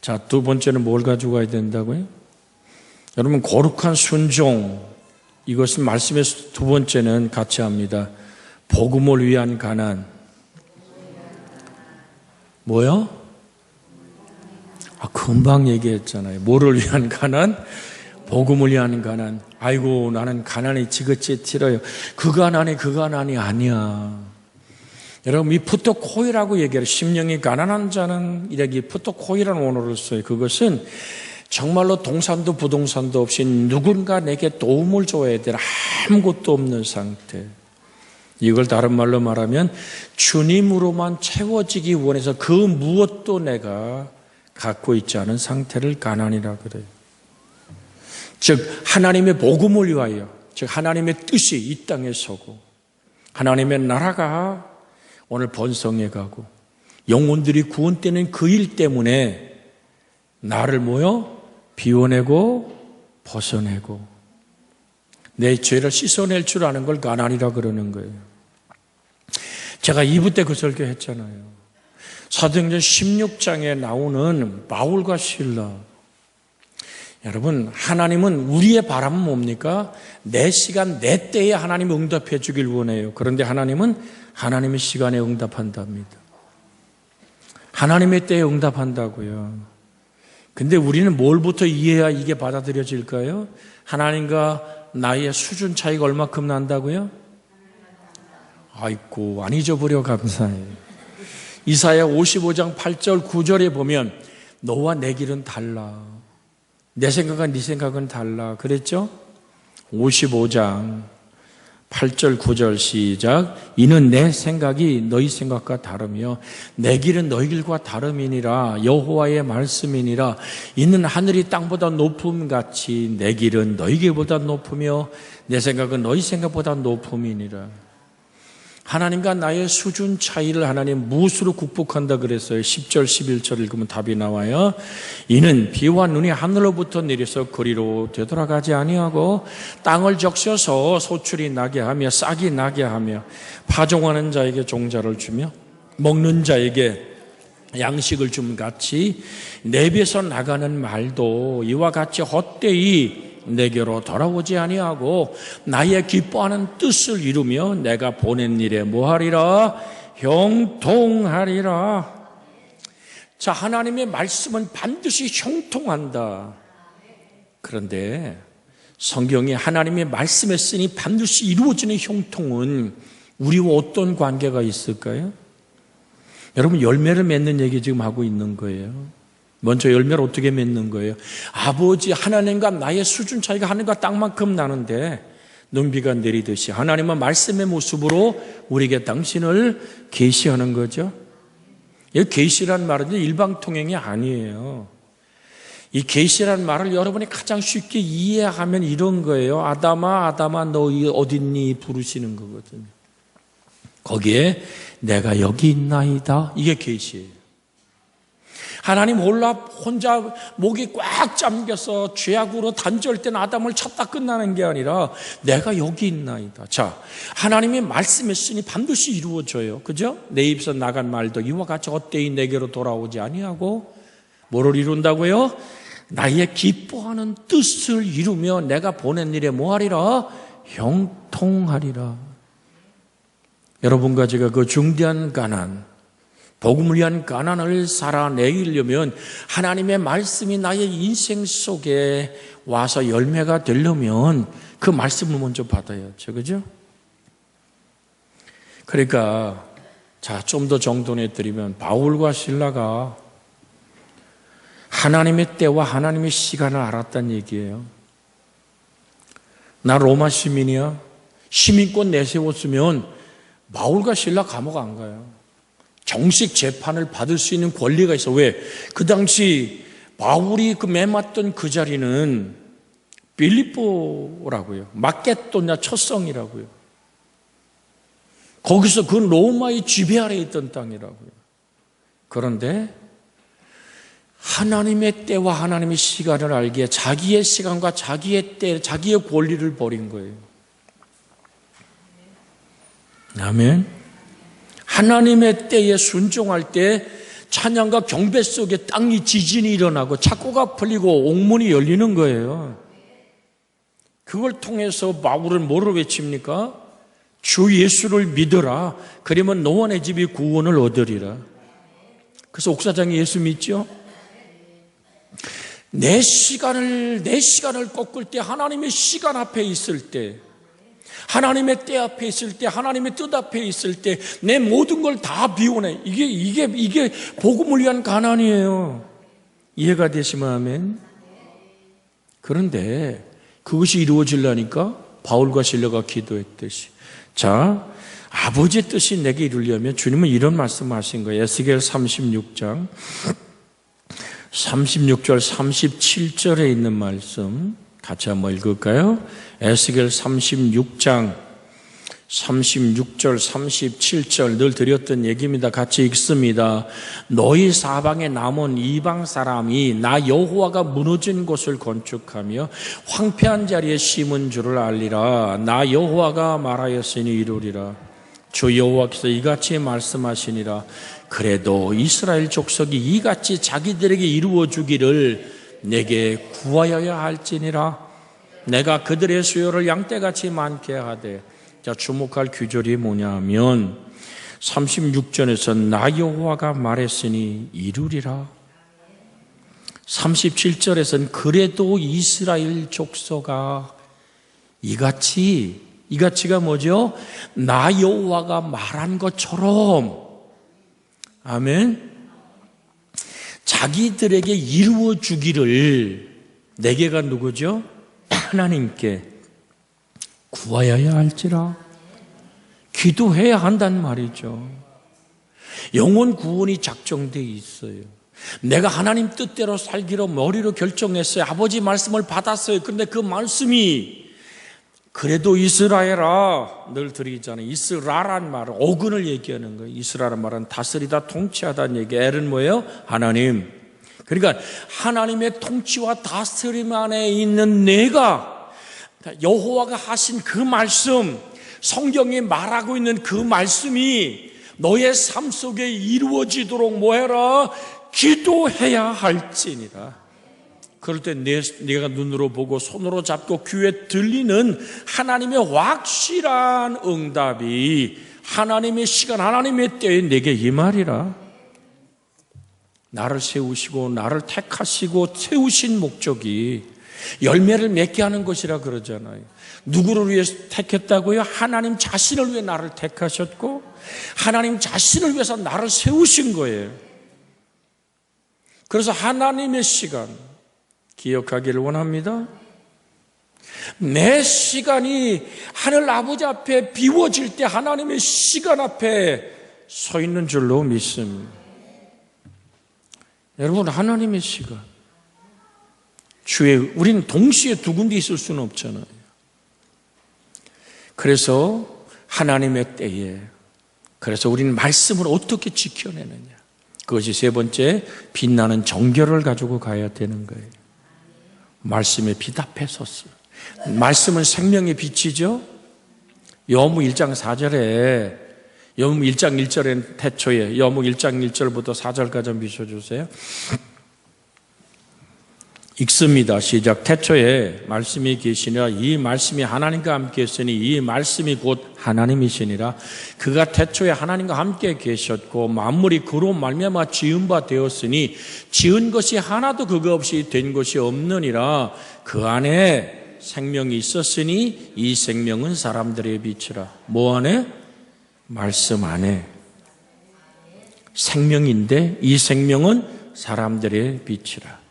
자, 두 번째는 뭘 가지고 가야 된다고요? 여러분, 거룩한 순종, 이것은 말씀에서 두 번째는 같이 합니다. 복음을 위한 가난. 뭐요? 금방 얘기했잖아요. 뭐를 위한 가난? 복음을 위한 가난. 아이고, 나는 가난이 지긋지 튀어요. 그 가난이 아니야. 여러분, 이 푸토코이라고 얘기해요. 심령이 가난한 자는 이렇게 푸토코이라는 원어를 써요. 그것은 정말로 동산도 부동산도 없이 누군가 내게 도움을 줘야 될 아무것도 없는 상태. 이걸 다른 말로 말하면 주님으로만 채워지기 원해서 그 무엇도 내가 갖고 있지 않은 상태를 가난이라 그래요. 즉 하나님의 복음을 위하여, 즉 하나님의 뜻이 이 땅에 서고 하나님의 나라가 오늘 번성해 가고 영혼들이 구원되는 그 일 때문에 나를 비워내고 벗어내고 내 죄를 씻어낼 줄 아는 걸 가난이라 그러는 거예요. 제가 2부 때 그 설교했잖아요. 사도행전 16장에 나오는 바울과 실라. 여러분, 하나님은 우리의 바람은 뭡니까? 내 시간, 내 때에 하나님이 응답해 주길 원해요. 그런데 하나님은 하나님의 시간에 응답한답니다. 하나님의 때에 응답한다고요. 근데 우리는 뭘부터 이해해야 이게 받아들여질까요? 하나님과 나의 수준 차이가 얼마큼 난다고요? 아이고, 안 잊어버려 감사해요. 이사야 55장 8절 9절에 보면 너와 내 길은 달라. 내 생각과 네 생각은 달라. 그랬죠? 55장 8절 9절 시작. 이는 내 생각이 너희 생각과 다르며 내 길은 너희 길과 다름이니라. 여호와의 말씀이니라. 이는 하늘이 땅보다 높음 같이 내 길은 너희 길보다 높으며 내 생각은 너희 생각보다 높음이니라. 하나님과 나의 수준 차이를 하나님 무엇으로 극복한다 그랬어요? 10절 11절 읽으면 답이 나와요. 이는 비와 눈이 하늘로부터 내려서 거리로 되돌아가지 아니하고 땅을 적셔서 소출이 나게 하며 싹이 나게 하며 파종하는 자에게 종자를 주며 먹는 자에게 양식을 줌 같이 내 입에서 나가는 말도 이와 같이 헛되이 내게로 돌아오지 아니하고 나의 기뻐하는 뜻을 이루며 내가 보낸 일에 뭐하리라? 형통하리라. 자, 하나님의 말씀은 반드시 형통한다. 그런데 성경에 하나님의 말씀에 쓰니 반드시 이루어지는 형통은 우리와 어떤 관계가 있을까요? 여러분, 열매를 맺는 얘기 지금 하고 있는 거예요. 먼저 열매를 어떻게 맺는 거예요? 아버지 하나님과 나의 수준 차이가 하늘과 땅만큼 나는데 눈비가 내리듯이 하나님은 말씀의 모습으로 우리에게 당신을 계시하는 거죠. 이 계시란 말은 일방통행이 아니에요. 이 계시란 말을 여러분이 가장 쉽게 이해하면 이런 거예요. 아담아 아담아 너 어딨니 부르시는 거거든요. 거기에 내가 여기 있나이다. 이게 계시예요. 하나님 혼자 목이 꽉 잠겨서 죄악으로 단절된 아담을 찾다 끝나는 게 아니라 내가 여기 있나이다. 자, 하나님의 말씀했으니 반드시 이루어져요. 그죠? 내 입에서 나간 말도 이와 같이 헛되이 내게로 돌아오지 아니하고 뭐를 이룬다고요? 나의 기뻐하는 뜻을 이루며 내가 보낸 일에 뭐하리라? 형통하리라. 여러분과 제가 그 중대한 가난, 복음을 위한 가난을 살아내려면 하나님의 말씀이 나의 인생 속에 와서 열매가 되려면 그 말씀을 먼저 받아야죠. 그죠? 그러니까 자, 좀 더 정돈해 드리면 바울과 실라가 하나님의 때와 하나님의 시간을 알았다는 얘기예요. 나 로마 시민이야. 시민권 내세웠으면 바울과 실라 감옥 안 가요. 정식 재판을 받을 수 있는 권리가 있어. 왜? 그 당시 바울이 매맞던 그 자리는 빌립보라고요. 마케도냐 첫성이라고요. 거기서 그 로마의 지배 아래에 있던 땅이라고요. 그런데 하나님의 때와 하나님의 시간을 알기에 자기의 시간과 자기의 때, 자기의 권리를 버린 거예요. 아멘. 하나님의 때에 순종할 때 찬양과 경배 속에 땅이 지진이 일어나고 착고가 풀리고 옥문이 열리는 거예요. 그걸 통해서 바울은 뭐로 외칩니까? 주 예수를 믿어라. 그러면 너와 내 집이 구원을 얻으리라. 그래서 옥사장이 예수 믿죠? 내 시간을 꺾을 때, 하나님의 시간 앞에 있을 때, 하나님의 때 앞에 있을 때, 하나님의 뜻 앞에 있을 때, 내 모든 걸 다 비워내. 이게 복음을 위한 가난이에요. 이해가 되시면 아멘. 그런데 그것이 이루어지려니까 바울과 실라가 기도했듯이, 자, 아버지의 뜻이 내게 이루려면 주님은 이런 말씀하신 거예요. 에스겔 36장 36절 37절에 있는 말씀 같이 한번 읽을까요? 에스겔 36장 36절 37절 늘 드렸던 얘기입니다. 같이 읽습니다. 너희 사방에 남은 이방 사람이 나 여호와가 무너진 곳을 건축하며 황폐한 자리에 심은 줄을 알리라. 나 여호와가 말하였으니 이루리라. 주 여호와께서 이같이 말씀하시니라. 그래도 이스라엘 족속이 이같이 자기들에게 이루어 주기를 내게 구하여야 할지니라. 내가 그들의 수요를 양떼같이 많게 하되. 자, 주목할 규절이 뭐냐 하면 36절에서 나 여호와가 말했으니 이루리라. 37절에서는 그래도 이스라엘 족속아 이같이가 뭐죠? 나 여호와가 말한 것처럼, 아멘, 자기들에게 이루어 주기를 내게가 누구죠? 하나님께 구하여야 할지라. 기도해야 한단 말이죠. 영혼 구원이 작정되어 있어요. 내가 하나님 뜻대로 살기로 머리로 결정했어요. 아버지 말씀을 받았어요. 그런데 그 말씀이 그래도 이스라엘아, 늘 드리잖아요. 이스라란 말은 어근을 얘기하는 거예요. 이스라란 말은 다스리다 통치하다는 얘기. 엘은 뭐예요? 하나님. 그러니까 하나님의 통치와 다스림 안에 있는 내가 여호와가 하신 그 말씀, 성경이 말하고 있는 그 말씀이 너의 삶 속에 이루어지도록 뭐해라? 기도해야 할지니라. 그럴 때 내가 눈으로 보고 손으로 잡고 귀에 들리는 하나님의 확실한 응답이 하나님의 시간, 하나님의 때에 내게 임하리라. 나를 세우시고 나를 택하시고 세우신 목적이 열매를 맺게 하는 것이라 그러잖아요. 누구를 위해 택했다고요? 하나님 자신을 위해 나를 택하셨고 하나님 자신을 위해서 나를 세우신 거예요. 그래서 하나님의 시간 기억하기를 원합니다. 내 시간이 하늘 아버지 앞에 비워질 때 하나님의 시간 앞에 서 있는 줄로 믿습니다. 여러분, 하나님의 시간, 우리는 동시에 두 군데 있을 수는 없잖아요. 그래서 하나님의 때에, 그래서 우리는 말씀을 어떻게 지켜내느냐, 그것이 세 번째, 빛나는 정결을 가지고 가야 되는 거예요. 말씀에 빛 앞에 섰어요. 말씀은 생명의 빛이죠. 여무 1장 4절에, 여무 1장 1절엔 태초에, 여무 1장 1절부터 4절까지 좀 비춰주세요. 읽습니다. 시작. 태초에 말씀이 계시니라. 이 말씀이 하나님과 함께 했으니 이 말씀이 곧 하나님이시니라. 그가 태초에 하나님과 함께 계셨고 만물이 그로 말미암아 지은 바 되었으니 지은 것이 하나도 그거 없이 된 것이 없느니라. 그 안에 생명이 있었으니 이 생명은 사람들의 빛이라. 뭐 안에? 말씀 안에 생명인데 이 생명은 사람들의 빛이라.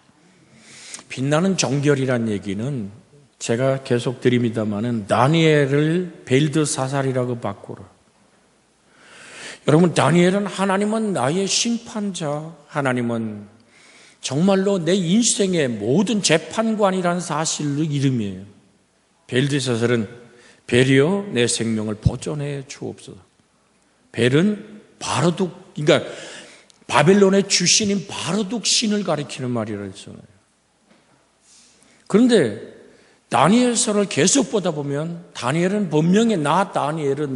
빛나는 정결이란 얘기는 제가 계속 드립니다마는 다니엘을 벨드사살이라고 바꾸라. 여러분, 다니엘은 하나님은 나의 심판자, 하나님은 정말로 내 인생의 모든 재판관이라는 사실로 이름이에요. 벨드사살은 벨이여 내 생명을 보존해 주옵소서. 벨은 바르둑, 그러니까 바벨론의 주신인 바르둑 신을 가리키는 말이라 했잖아요. 그런데 다니엘서를 계속 보다 보면 다니엘은 분명히 나 다니엘은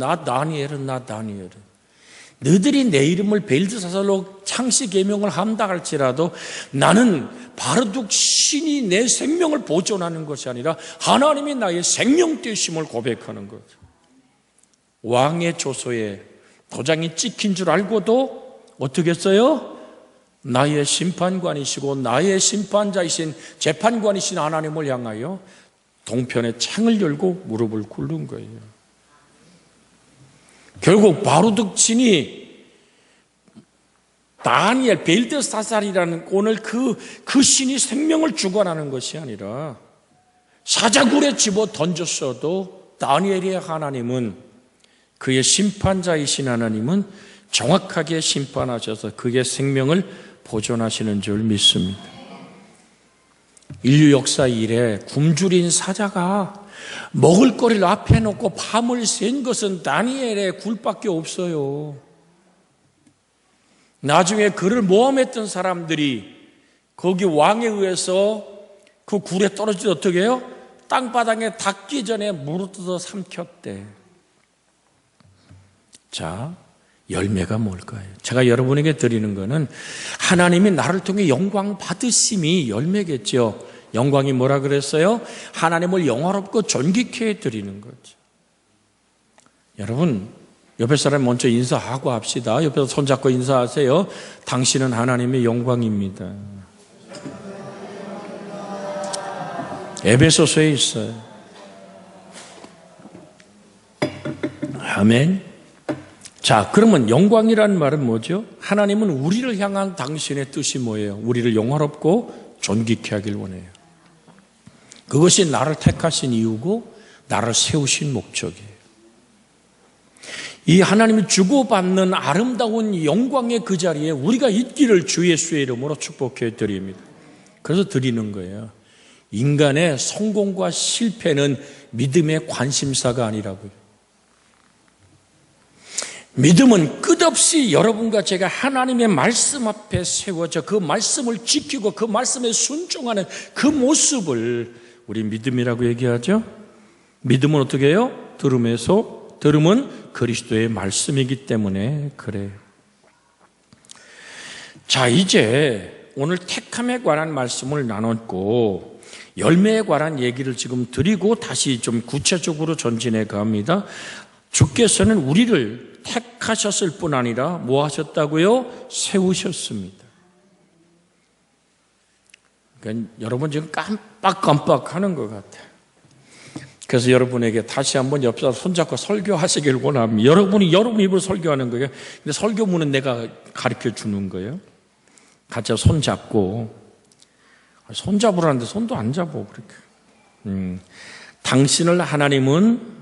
너희들이 내 이름을 벨드사살로 창시 계명을 한다 할지라도 나는 바르둑 신이 내 생명을 보존하는 것이 아니라 하나님이 나의 생명 되심을 고백하는 거죠. 왕의 조서에 도장이 찍힌 줄 알고도 어떻게 했어요? 나의 심판관이시고 나의 심판자이신 재판관이신 하나님을 향하여 동편에 창을 열고 무릎을 꿇는 거예요. 결국 바르둑 신이 다니엘 벨드사살이라는 오늘 그 신이 생명을 주관하는 것이 아니라 사자굴에 집어 던졌어도 다니엘의 하나님은, 그의 심판자이신 하나님은 정확하게 심판하셔서 그의 생명을 보존하시는 줄 믿습니다. 인류 역사 이래 굶주린 사자가 먹을거리를 앞에 놓고 밤을 샌 것은 다니엘의 굴밖에 없어요. 나중에 그를 모함했던 사람들이 거기 왕에 의해서 그 굴에 떨어지지 어떻게 해요? 땅바닥에 닿기 전에 물어뜯어 삼켰대. 자, 열매가 뭘까요? 제가 여러분에게 드리는 것은 하나님이 나를 통해 영광 받으심이 열매겠죠. 영광이 뭐라 그랬어요? 하나님을 영화롭고 존귀케 해드리는 거죠. 여러분, 옆에 사람 먼저 인사하고 합시다. 옆에서 손잡고 인사하세요. 당신은 하나님의 영광입니다. 에베소서에 있어요. 아멘. 자, 그러면 영광이라는 말은 뭐죠? 하나님은 우리를 향한 당신의 뜻이 뭐예요? 우리를 영화롭고 존귀케 하길 원해요. 그것이 나를 택하신 이유고 나를 세우신 목적이에요. 이 하나님이 주고받는 아름다운 영광의 그 자리에 우리가 있기를 주 예수의 이름으로 축복해 드립니다. 그래서 드리는 거예요. 인간의 성공과 실패는 믿음의 관심사가 아니라고요. 믿음은 끝없이 여러분과 제가 하나님의 말씀 앞에 세워져 그 말씀을 지키고 그 말씀에 순종하는 그 모습을 우리 믿음이라고 얘기하죠. 믿음은 어떻게 해요? 들음에서, 들음은 그리스도의 말씀이기 때문에 그래요. 자, 이제 오늘 택함에 관한 말씀을 나눴고 열매에 관한 얘기를 지금 드리고 다시 좀 구체적으로 전진해 갑니다. 주께서는 우리를 택하셨을 뿐 아니라 뭐 하셨다고요? 세우셨습니다. 그러니까 여러분 지금 깜빡깜빡 하는 것 같아요. 그래서 여러분에게 다시 한번 옆에서 손잡고 설교하시길 원합니다. 여러분이 여러분 입으로 설교하는 거예요. 근데 설교문은 내가 가르쳐 주는 거예요. 같이 손잡고, 손잡으라는데 손도 안 잡아 그렇게. 당신을 하나님은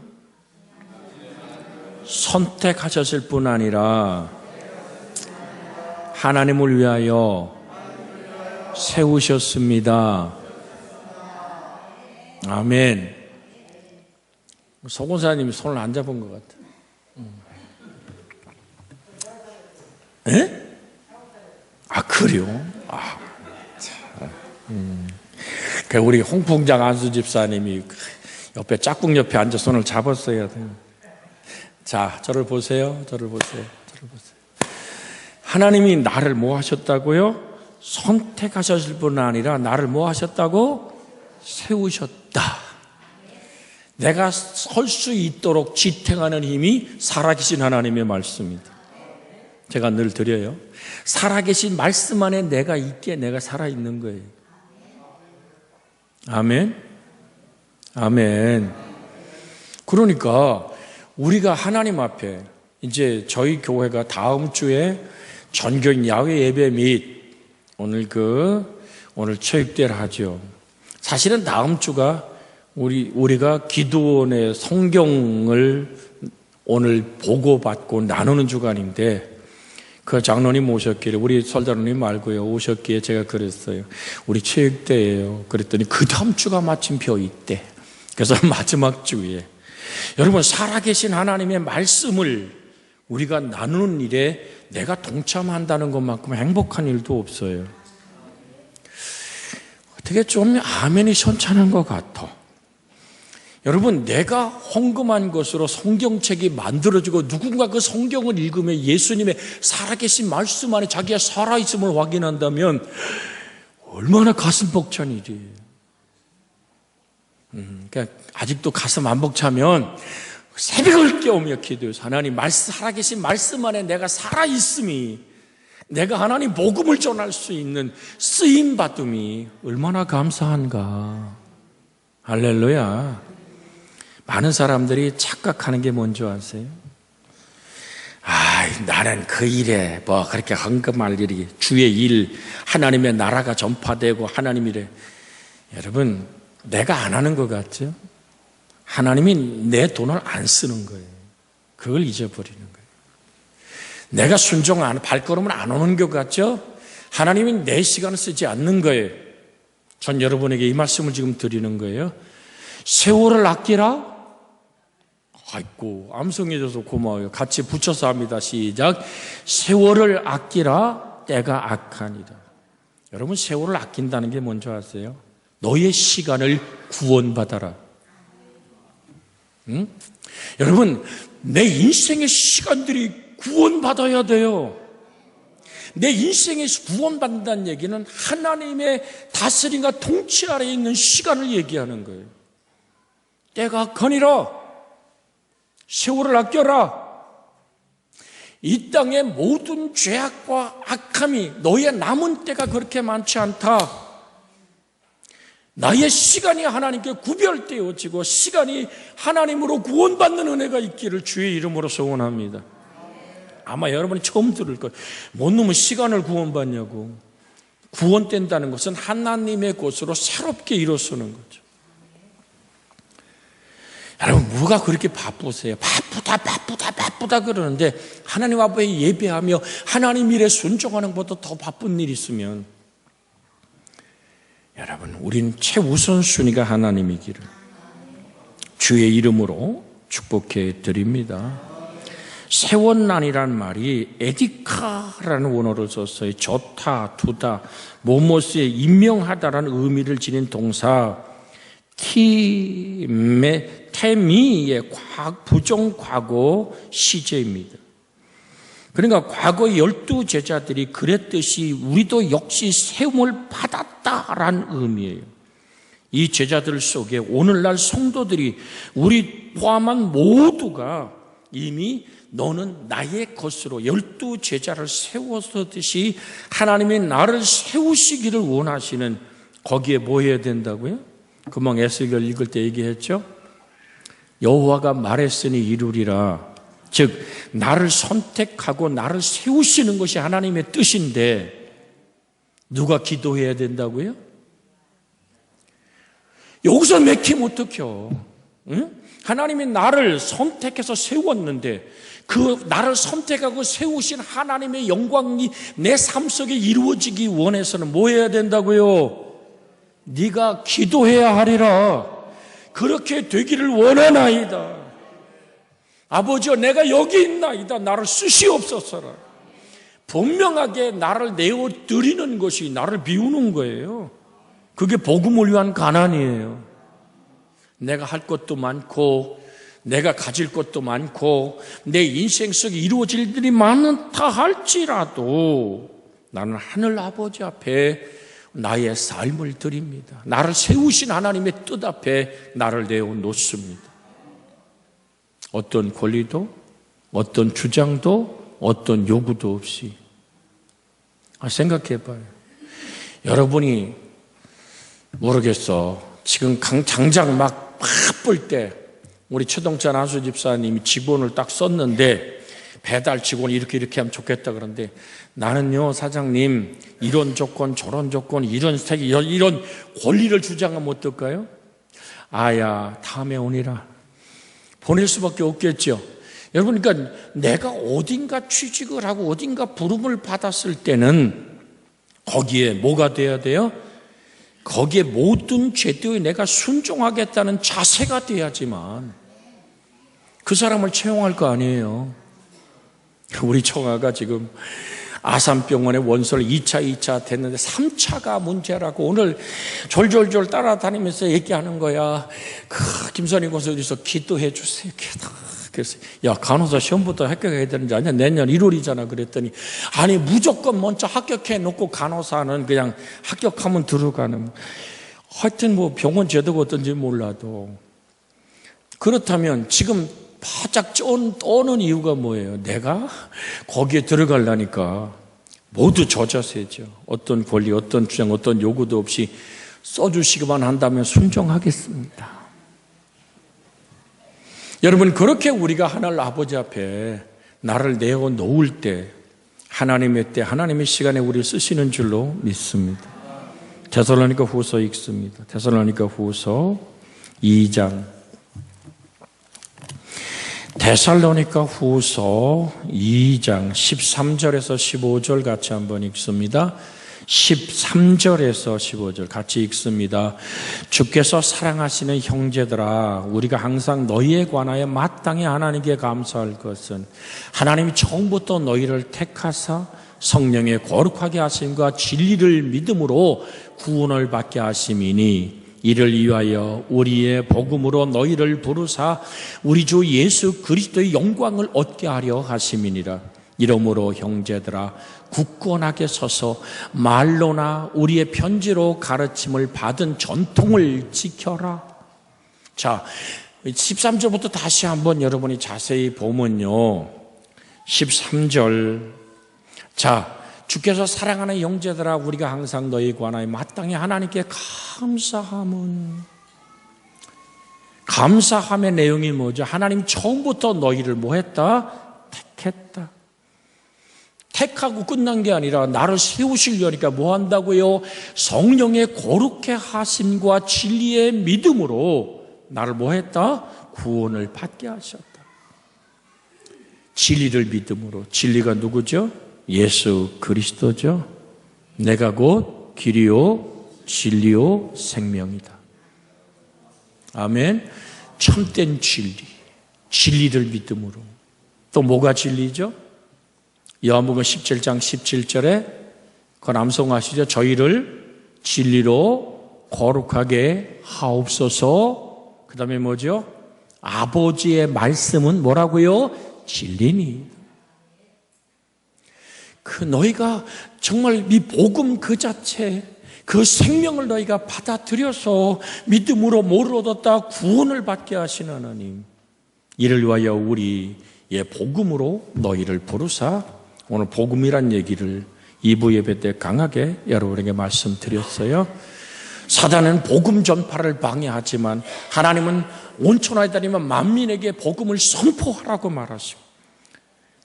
선택하셨을 뿐 아니라 하나님을 위하여 세우셨습니다. 아멘. 소곤사님이 손을 안 잡은 것 같아. 에? 아, 그래요? 아, 참. 우리 홍풍장 안수 집사님이 옆에 짝꿍 옆에 앉아 손을 잡았어야 돼요. 자, 저를 보세요. 저를 보세요. 저를 보세요. 하나님이 나를 뭐 하셨다고요? 선택하셨을 뿐 아니라 나를 뭐 하셨다고? 세우셨다. 내가 설 수 있도록 지탱하는 힘이 살아계신 하나님의 말씀입니다. 제가 늘 드려요. 살아계신 말씀 안에 내가 있기에 내가 살아있는 거예요. 아멘. 아멘. 그러니까 우리가 하나님 앞에 이제 저희 교회가 다음 주에 전교인 야외 예배 및 오늘 체육대회를 하죠. 사실은 다음 주가 우리가 기도원의 성경을 오늘 보고받고 나누는 주간인데 그 장로님 오셨기에 우리 설자로님 말고요 오셨기에 제가 그랬어요. 우리 체육대회예요. 그랬더니 그 다음 주가 마침 벼 있대. 그래서 마지막 주에 여러분 살아계신 하나님의 말씀을 우리가 나누는 일에 내가 동참한다는 것만큼 행복한 일도 없어요. 어떻게 좀 아멘이 선찬한 것 같아. 여러분, 내가 헌금한 것으로 성경책이 만들어지고 누군가 그 성경을 읽으며 예수님의 살아계신 말씀 안에 자기가 살아있음을 확인한다면 얼마나 가슴 벅찬 일이에요. 그러니까 아직도 가슴 안 벅차면 새벽을 깨우며 기도해서 하나님, 살아계신 말씀 안에 내가 살아있음이, 내가 하나님 복음을 전할 수 있는 쓰임받음이 얼마나 감사한가. 할렐루야. 많은 사람들이 착각하는 게 뭔지 아세요? 나는 그 일에 그렇게 헌금할 일이, 주의 일, 하나님의 나라가 전파되고 하나님 일에. 여러분, 내가 안 하는 것 같죠? 하나님이 내 돈을 안 쓰는 거예요. 그걸 잊어버리는 거예요. 내가 발걸음을 안 오는 것 같죠? 하나님이 내 시간을 쓰지 않는 거예요. 전 여러분에게 이 말씀을 지금 드리는 거예요. 세월을 아끼라? 아이고, 암송해줘서 고마워요. 같이 붙여서 합니다. 시작. 세월을 아끼라, 때가 악하니라. 여러분, 세월을 아낀다는 게 뭔지 아세요? 너의 시간을 구원받아라. 응? 여러분, 내 인생의 시간들이 구원받아야 돼요. 내 인생에서 구원받는다는 얘기는 하나님의 다스림과 통치 아래에 있는 시간을 얘기하는 거예요. 때가 악하니라. 세월을 아껴라. 이 땅의 모든 죄악과 악함이 너의 남은 때가 그렇게 많지 않다. 나의 시간이 하나님께 구별되어지고 시간이 하나님으로 구원받는 은혜가 있기를 주의 이름으로 소원합니다. 아마 여러분이 처음 들을 거예요. 뭔 놈의 시간을 구원받냐고. 구원된다는 것은 하나님의 것으로 새롭게 일어서는 거죠. 여러분, 뭐가 그렇게 바쁘세요? 바쁘다 그러는데 하나님 앞에 예배하며 하나님 일에 순종하는 것보다 더 바쁜 일이 있으면, 여러분, 우린 최우선순위가 하나님이기를 주의 이름으로 축복해 드립니다. 세원난이란 말이 에디카라는 원어를 썼어요. 좋다, 두다, 뭐뭐에 임명하다라는 의미를 지닌 동사 테미의 부정과거 시제입니다. 그러니까 과거 12 제자들이 그랬듯이 우리도 역시 세움을 받았다라는 의미예요. 이 제자들 속에 오늘날 성도들이, 우리 포함한 모두가 이미 너는 나의 것으로 12 제자를 세웠듯이 하나님이 나를 세우시기를 원하시는, 거기에 뭐 해야 된다고요? 금방 에스겔 읽을 때 얘기했죠? 여호와가 말했으니 이루리라. 즉 나를 선택하고 나를 세우시는 것이 하나님의 뜻인데 누가 기도해야 된다고요? 여기서 맥히면 어떡해요? 응? 하나님이 나를 선택해서 세웠는데 그 나를 선택하고 세우신 하나님의 영광이 내 삶 속에 이루어지기 원해서는 뭐 해야 된다고요? 네가 기도해야 하리라. 그렇게 되기를 원하나이다. 아버지여, 내가 여기 있나이다. 나를 쓰시옵소서라. 분명하게 나를 내어드리는 것이 나를 비우는 거예요. 그게 복음을 위한 가난이에요. 내가 할 것도 많고 내가 가질 것도 많고 내 인생 속에 이루어질 일이 많다 할지라도 나는 하늘 아버지 앞에 나의 삶을 드립니다. 나를 세우신 하나님의 뜻 앞에 나를 내어놓습니다. 어떤 권리도, 어떤 주장도, 어떤 요구도 없이. 생각해 봐요. 여러분이 모르겠어. 지금 당장 막 바쁠 때 우리 최동찬 안수 집사님이 직원을 딱 썼는데 배달 직원이 이렇게 하면 좋겠다 그러는데 나는요, 사장님, 이런 조건, 저런 조건, 이런 권리를 주장하면 어떨까요? 아야, 다음에 오니라. 보낼 수밖에 없겠죠. 여러분, 그러니까 내가 어딘가 취직을 하고 어딘가 부름을 받았을 때는 거기에 뭐가 돼야 돼요? 거기에 모든 제도에 내가 순종하겠다는 자세가 돼야지만 그 사람을 채용할 거 아니에요. 우리 청아가 지금 아산병원에 원서를 2차 됐는데 3차가 문제라고 오늘 졸졸졸 따라다니면서 얘기하는 거야. 김선희 교수님께서 기도해 주세요. 그래서 야, 간호사 시험부터 합격해야 되는지 아니야? 내년 1월이잖아. 그랬더니 아니 무조건 먼저 합격해 놓고 간호사는 그냥 합격하면 들어가는. 하여튼 뭐 병원 제도가 어떤지 몰라도 그렇다면 지금 바짝 떠는 이유가 뭐예요? 내가 거기에 들어가려니까 모두 저 자세죠. 어떤 권리, 어떤 주장, 어떤 요구도 없이 써주시기만 한다면 순종하겠습니다. 여러분, 그렇게 우리가 하나님 아버지 앞에 나를 내어 놓을 때 하나님의 때, 하나님의 시간에 우리를 쓰시는 줄로 믿습니다. 데살로니가 후서 읽습니다. 데살로니가 후서 2장. 데살로니가 후서 2장 13절에서 15절 같이 한번 읽습니다. 13절에서 15절 같이 읽습니다. 주께서 사랑하시는 형제들아, 우리가 항상 너희에 관하여 마땅히 하나님께 감사할 것은 하나님이 처음부터 너희를 택하사 성령의 거룩하게 하심과 진리를 믿음으로 구원을 받게 하심이니 이를 위하여 우리의 복음으로 너희를 부르사 우리 주 예수 그리스도의 영광을 얻게 하려 하심이니라. 이러므로 형제들아, 굳건하게 서서 말로나 우리의 편지로 가르침을 받은 전통을 지켜라. 자, 13절부터 다시 한번 여러분이 자세히 보면요, 13절. 자, 주께서 사랑하는 형제들아, 우리가 항상 너희 관하여 마땅히 하나님께 감사함의 내용이 뭐죠? 하나님 처음부터 너희를 뭐 했다? 택했다. 택하고 끝난 게 아니라 나를 세우시려니까 뭐 한다고요? 성령의 거룩해 하심과 진리의 믿음으로 나를 뭐 했다? 구원을 받게 하셨다. 진리를 믿음으로. 진리가 누구죠? 예수 그리스도죠. 내가 곧 길이요 진리요 생명이다. 아멘. 참된 진리, 진리를 믿음으로. 또 뭐가 진리죠? 요한복음 17장 17절에 그 남송하시죠. 저희를 진리로 거룩하게 하옵소서. 그 다음에 뭐죠? 아버지의 말씀은 뭐라고요? 진리니. 그 너희가 정말 이 복음 그 자체, 그 생명을 너희가 받아들여서 믿음으로 뭐를 얻었다? 구원을 받게 하시는 하나님. 이를 위하여 우리의 복음으로 너희를 부르사. 오늘 복음이란 얘기를 2부 예배 때 강하게 여러분에게 말씀드렸어요. 사단은 복음 전파를 방해하지만 하나님은 온천하에 다니면 만민에게 복음을 선포하라고 말하시고,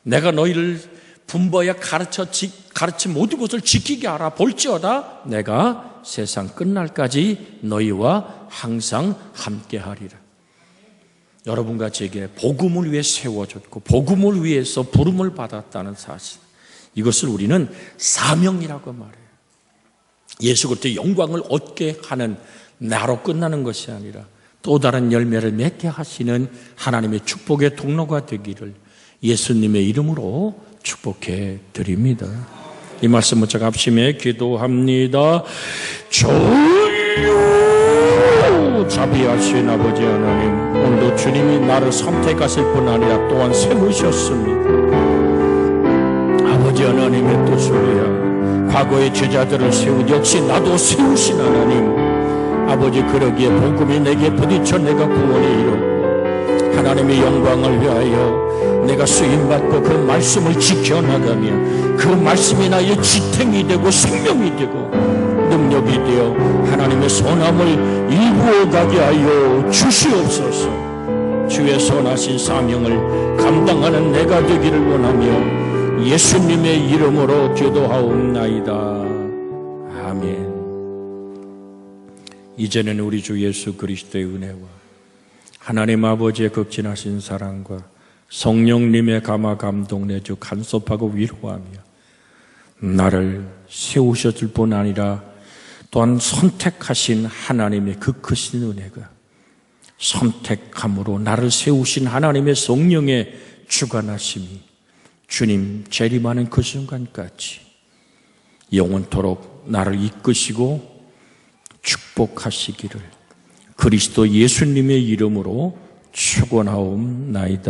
내가 너희를 분부하여 가르친 모든 것을 지키게 하라. 볼지어다 내가 세상 끝날까지 너희와 항상 함께하리라. 여러분과 제게 복음을 위해 세워졌고 복음을 위해서 부름을 받았다는 사실, 이것을 우리는 사명이라고 말해요. 예수 그리스도의 영광을 얻게 하는 나로 끝나는 것이 아니라 또 다른 열매를 맺게 하시는 하나님의 축복의 통로가 되기를 예수님의 이름으로 축복해 드립니다. 이 말씀 먼저 합심해 기도합니다. 주여, 자비하신 아버지 하나님, 오늘도 주님이 나를 선택하실 뿐 아니라 또한 세우셨습니다. 아버지 하나님의 뜻을 위하여 과거의 제자들을 세우고 역시 나도 세우신 하나님, 아버지 그러기에 복음이 내게 부딪혀 내가 구원에 이르고 하나님의 영광을 위하여 내가 쓰임받고 그 말씀을 지켜나가며 그 말씀이 나의 지탱이 되고 생명이 되고 능력이 되어 하나님의 선함을 일구어가게 하여 주시옵소서. 주의 선하신 사명을 감당하는 내가 되기를 원하며 예수님의 이름으로 기도하옵나이다. 아멘. 이제는 우리 주 예수 그리스도의 은혜와 하나님 아버지의 극진하신 사랑과 성령님의 감화 감동 내주 간섭하고 위로하며 나를 세우셨을 뿐 아니라 또한 선택하신 하나님의 그 크신 은혜가, 선택함으로 나를 세우신 하나님의 성령의 주관하심이 주님 재림하는 그 순간까지 영원토록 나를 이끄시고 축복하시기를 그리스도 예수님의 이름으로 축원하옵나이다.